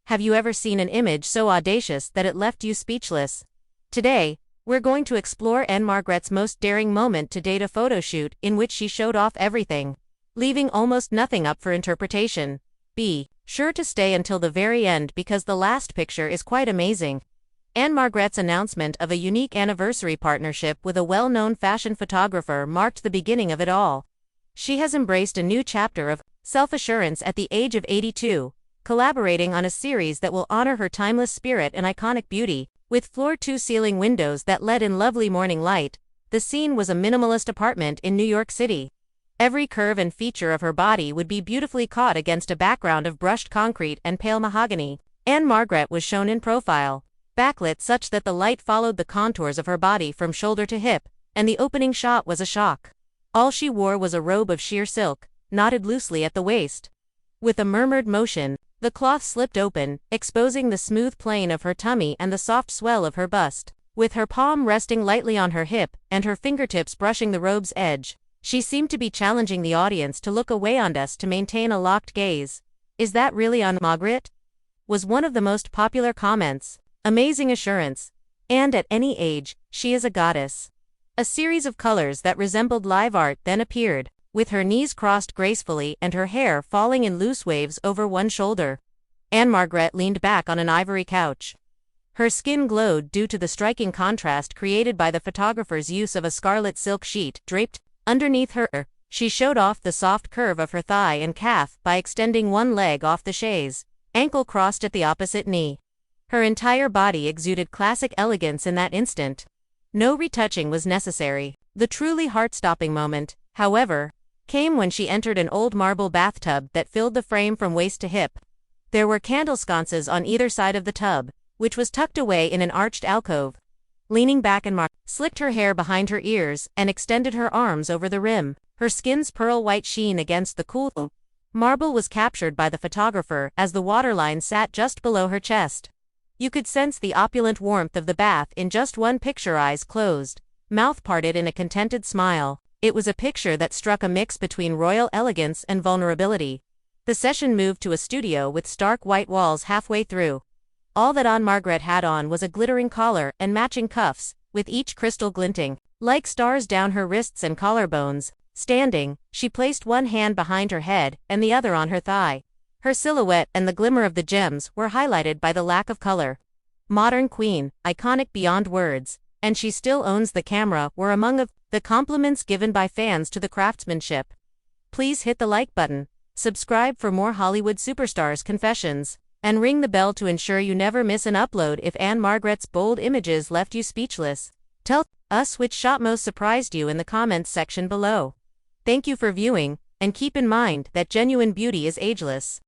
Have you ever seen an image so audacious that it left you speechless? Today, we're going to explore Ann-Margret's most daring moment to date, a photo shoot in which she showed off everything, leaving almost nothing up for interpretation. Be sure to stay until the very end because the last picture is quite amazing. Ann-Margret's announcement of a unique anniversary partnership with a well-known fashion photographer marked the beginning of it all. She has embraced a new chapter of self-assurance at the age of 82, collaborating on a series that will honor her timeless spirit and iconic beauty. With floor-to-ceiling windows that let in lovely morning light, the scene was a minimalist apartment in New York City. Every curve and feature of her body would be beautifully caught against a background of brushed concrete and pale mahogany. Ann-Margret was shown in profile, backlit such that the light followed the contours of her body from shoulder to hip, and the opening shot was a shock. All she wore was a robe of sheer silk, knotted loosely at the waist. With a murmured motion, the cloth slipped open, exposing the smooth plane of her tummy and the soft swell of her bust. With her palm resting lightly on her hip and her fingertips brushing the robe's edge, she seemed to be challenging the audience to look away on us to maintain a locked gaze. "Is that really Ann-Margret?" was one of the most popular comments. Amazing assurance. And at any age, she is a goddess. A series of colors that resembled live art then appeared, with her knees crossed gracefully and her hair falling in loose waves over one shoulder. Ann-Margret leaned back on an ivory couch. Her skin glowed due to the striking contrast created by the photographer's use of a scarlet silk sheet draped underneath her. She showed off the soft curve of her thigh and calf by extending one leg off the chaise, ankle crossed at the opposite knee. Her entire body exuded classic elegance in that instant. No retouching was necessary. The truly heart-stopping moment, however, came when she entered an old marble bathtub that filled the frame from waist to hip. There were candle sconces on either side of the tub, which was tucked away in an arched alcove. Leaning back, Ann-Margret slicked her hair behind her ears and extended her arms over the rim. Her skin's pearl-white sheen against the cool marble was captured by the photographer as the waterline sat just below her chest. You could sense the opulent warmth of the bath in just one picture, eyes closed, mouth parted in a contented smile. It was a picture that struck a mix between royal elegance and vulnerability. The session moved to a studio with stark white walls halfway through. All that Ann-Margret had on was a glittering collar and matching cuffs, with each crystal glinting like stars down her wrists and collarbones. Standing, she placed one hand behind her head and the other on her thigh. Her silhouette and the glimmer of the gems were highlighted by the lack of color. "Modern queen, iconic beyond words, and she still owns the camera" were among the compliments given by fans to the craftsmanship. Please hit the like button, subscribe for more Hollywood superstars confessions, and ring the bell to ensure you never miss an upload. If Ann-Margret's bold images left you speechless, tell us which shot most surprised you in the comments section below. Thank you for viewing, and keep in mind that genuine beauty is ageless.